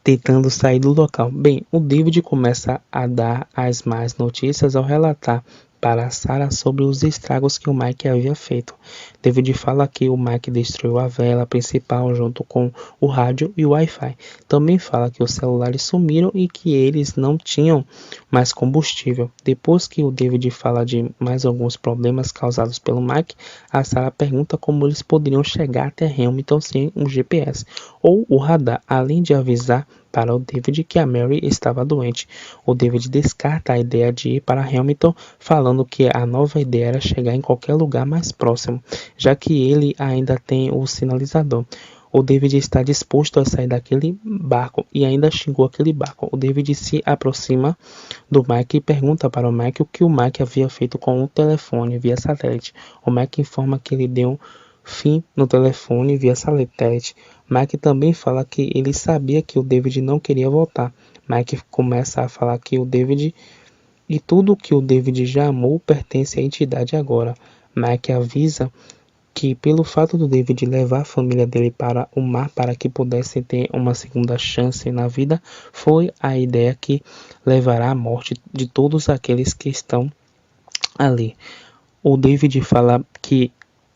tentando sair do local. Bem, o David começa a dar as más notícias ao relatar para Sarah sobre os estragos que o Mike havia feito. David fala que o Mike destruiu a vela principal junto com o rádio e o Wi-Fi. Também fala que os celulares sumiram e que eles não tinham mais combustível. Depois que o David fala de mais alguns problemas causados pelo Mike, a Sarah pergunta como eles poderiam chegar até Hamilton sem um GPS ou o radar, além de avisar para o David que a Mary estava doente. O David descarta a ideia de ir para Hamilton, falando que a nova ideia era chegar em qualquer lugar mais próximo, já que ele ainda tem o sinalizador. O David está disposto a sair daquele barco e ainda xingou aquele barco. O David se aproxima do Mike e pergunta para o Mike o que o Mike havia feito com o telefone via satélite. O Mike informa que ele deu fim no telefone via satélite. Mike também fala que ele sabia que o David não queria voltar. Mike começa a falar que o David e tudo que o David já amou pertence à entidade agora. Mike avisa que pelo fato do David levar a família dele para o mar para que pudessem ter uma segunda chance na vida, foi a ideia que levará à morte de todos aqueles que estão ali. O David fala que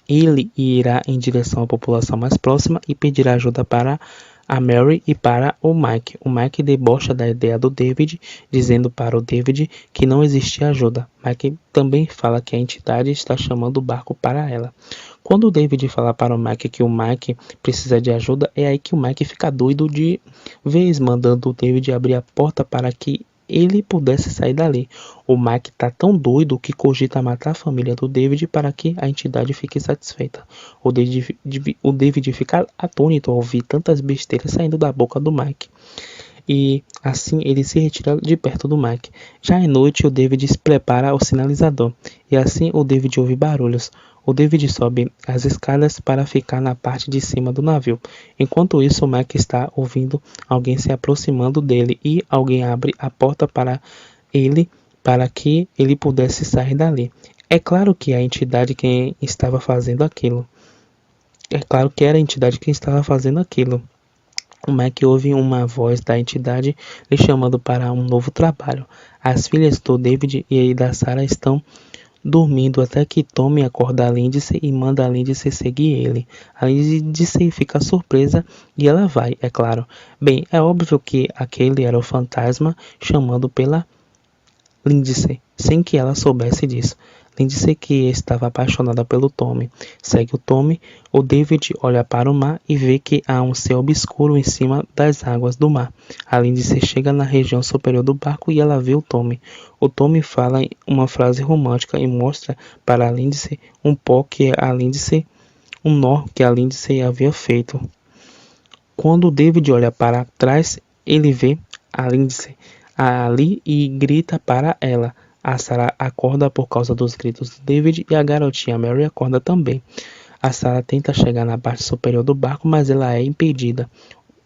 ele irá em direção à população mais próxima e pedirá ajuda para a Mary e para o Mike. O Mike debocha da ideia do David, dizendo para o David que não existia ajuda. Mike também fala que a entidade está chamando o barco para ela. Quando o David fala para o Mike que o Mike precisa de ajuda, é aí que o Mike fica doido de vez, mandando o David abrir a porta para que ele pudesse sair dali. O Mike tá tão doido que cogita matar a família do David para que a entidade fique satisfeita. O David fica atônito ao ouvir tantas besteiras saindo da boca do Mike. E assim ele se retira de perto do Mike. Já à noite, o David se prepara o sinalizador. E assim o David ouve barulhos. O David sobe as escadas para ficar na parte de cima do navio. Enquanto isso, o Mike está ouvindo alguém se aproximando dele e alguém abre a porta para ele para que ele pudesse sair dali. É claro que a entidade quem estava fazendo aquilo. É claro que era a entidade quem estava fazendo aquilo. O Mike ouve uma voz da entidade lhe chamando para um novo trabalho. As filhas do David e da Sarah estão dormindo até que Tommy acorda a Lindsay e manda a Lindsay seguir ele. A Lindsay fica surpresa e ela vai, é claro. Bem, é óbvio que aquele era o fantasma chamando pela Lindsay, sem que ela soubesse disso. Lindsay, que estava apaixonada pelo Tommy, segue o Tommy. O David olha para o mar e vê que há um céu obscuro em cima das águas do mar. A Lindsay chega na região superior do barco e ela vê o Tommy. O Tommy fala uma frase romântica e mostra para a Lindsay um nó que a Lindsay havia feito. Quando o David olha para trás, ele vê a Lindsay ali e grita para ela. A Sarah acorda por causa dos gritos de David e a garotinha Mary acorda também. A Sarah tenta chegar na parte superior do barco, mas ela é impedida.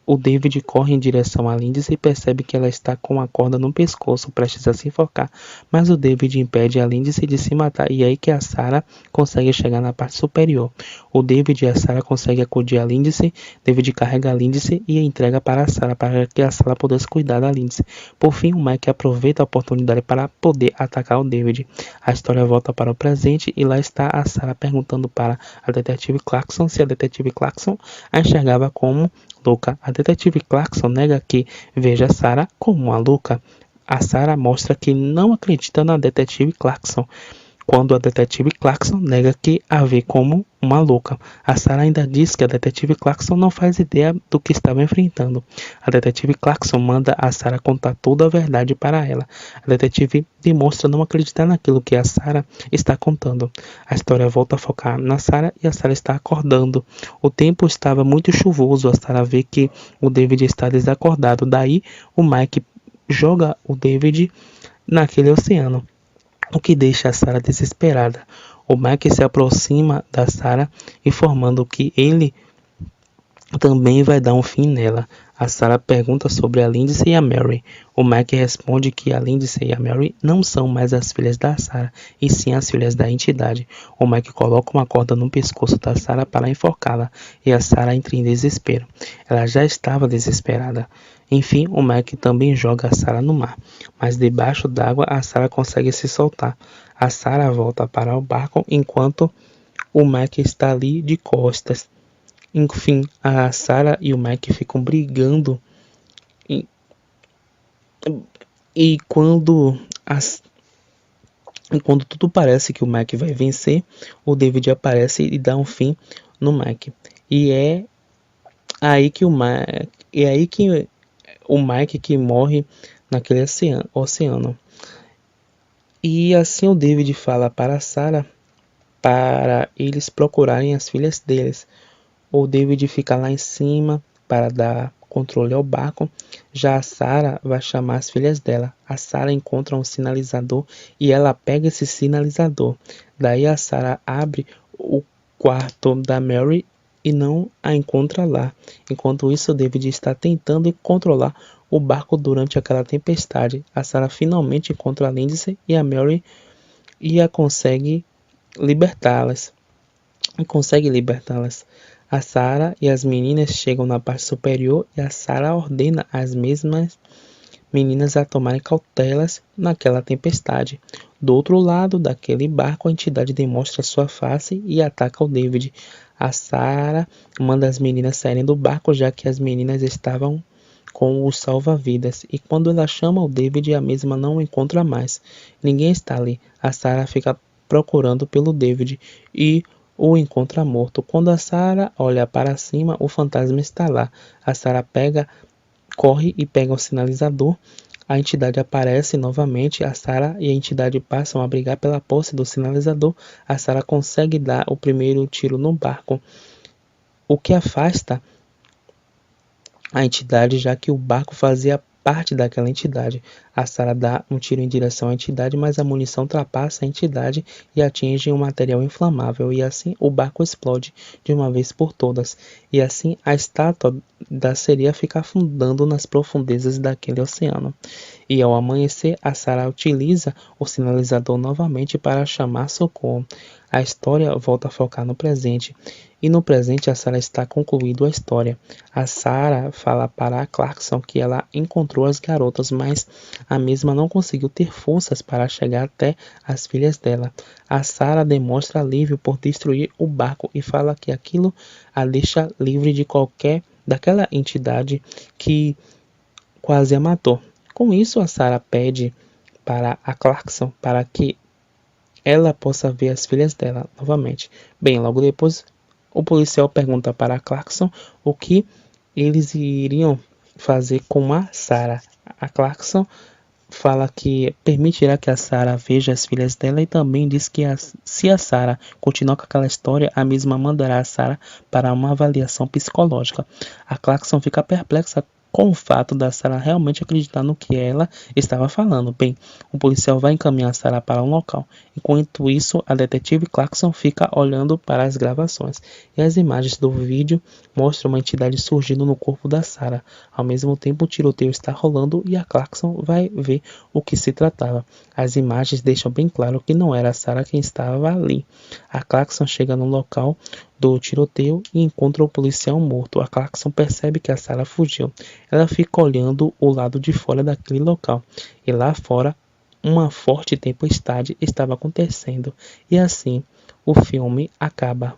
O David corre em direção a Lindsay e percebe que ela está com a corda no pescoço, prestes a se enforcar. Mas o David impede a Lindsay de se matar e é aí que a Sarah consegue chegar na parte superior. O David e a Sarah conseguem acudir a Lindsay. David carrega a Lindsay e a entrega para a Sarah, para que a Sarah pudesse cuidar da Lindsay. Por fim, o Mike aproveita a oportunidade para poder atacar o David. A história volta para o presente e lá está a Sarah perguntando para a detetive Clarkson se a detetive Clarkson a enxergava como louca. A detetive Clarkson nega que veja Sarah como uma louca. A Sarah mostra que não acredita na detetive Clarkson, quando a detetive Clarkson nega que a vê como uma louca. A Sarah ainda diz que a detetive Clarkson não faz ideia do que estava enfrentando. A detetive Clarkson manda a Sarah contar toda a verdade para ela. A detetive demonstra não acreditar naquilo que a Sarah está contando. A história volta a focar na Sarah e a Sarah está acordando. O tempo estava muito chuvoso. A Sarah vê que o David está desacordado. Daí o Mike joga o David naquele oceano, o que deixa a Sarah desesperada. O Mike se aproxima da Sarah, informando que ele também vai dar um fim nela. A Sarah pergunta sobre a Lindsay e a Mary. O Mike responde que a Lindsay e a Mary não são mais as filhas da Sarah, e sim as filhas da entidade. O Mike coloca uma corda no pescoço da Sarah para enforcá-la, e a Sarah entra em desespero. Ela já estava desesperada. Enfim, o Mike também joga a Sarah no mar, mas debaixo d'água a Sarah consegue se soltar. A Sarah volta para o barco enquanto o Mike está ali de costas. Enfim, a Sarah e o Mike ficam brigando e, e quando tudo parece que o Mike vai vencer, o David aparece e dá um fim no Mike. E é aí que o Mike que morre naquele oceano. E assim o David fala para a Sarah para eles procurarem as filhas deles. O David fica lá em cima para dar controle ao barco. Já a Sarah vai chamar as filhas dela. A Sarah encontra um sinalizador e ela pega esse sinalizador. Daí a Sarah abre o quarto da Mary e não a encontra lá. Enquanto isso, o David está tentando controlar o barco durante aquela tempestade. A Sarah finalmente encontra a Lindsay e a Mary e a libertá-las. Consegue libertá-las. A Sarah e as meninas chegam na parte superior e a Sarah ordena as mesmas meninas a tomarem cautelas naquela tempestade. Do outro lado daquele barco, a entidade demonstra sua face e ataca o David. A Sarah manda as meninas saírem do barco, já que as meninas estavam com o salva-vidas. E quando ela chama o David, a mesma não o encontra mais. Ninguém está ali. A Sarah fica procurando pelo David e o encontra morto. Quando a Sarah olha para cima, o fantasma está lá. A Sarah corre e pega o sinalizador. A entidade aparece novamente. A Sarah e a entidade passam a brigar pela posse do sinalizador. A Sarah consegue dar o primeiro tiro no barco, o que afasta a entidade, já que o barco fazia parte daquela entidade. A Sarah dá um tiro em direção à entidade, mas a munição ultrapassa a entidade e atinge um material inflamável, e assim o barco explode de uma vez por todas. E assim a estátua da sereia fica afundando nas profundezas daquele oceano. E ao amanhecer, a Sarah utiliza o sinalizador novamente para chamar socorro. A história volta a focar no presente. E no presente a Sarah está concluindo a história. A Sarah fala para a Clarkson que ela encontrou as garotas, mas a mesma não conseguiu ter forças para chegar até as filhas dela. A Sarah demonstra alívio por destruir o barco e fala que aquilo a deixa livre de daquela entidade que quase a matou. Com isso, a Sarah pede para a Clarkson para que ela possa ver as filhas dela novamente. Bem, logo depois, o policial pergunta para a Clarkson o que eles iriam fazer com a Sarah. A Clarkson fala que permitirá que a Sarah veja as filhas dela e também diz que se a Sarah continuar com aquela história, a mesma mandará a Sarah para uma avaliação psicológica. A Clarkson fica perplexa com o fato da Sarah realmente acreditar no que ela estava falando. Bem, o policial vai encaminhar Sarah para um local. Enquanto isso, a detetive Clarkson fica olhando para as gravações. E as imagens do vídeo mostram uma entidade surgindo no corpo da Sarah. Ao mesmo tempo, o tiroteio está rolando e a Clarkson vai ver o que se tratava. As imagens deixam bem claro que não era a Sarah quem estava ali. A Clarkson chega no local do tiroteio e encontra o policial morto. A Clarkson percebe que a Sarah fugiu. Ela fica olhando o lado de fora daquele local. E lá fora, uma forte tempestade estava acontecendo. E assim, o filme acaba.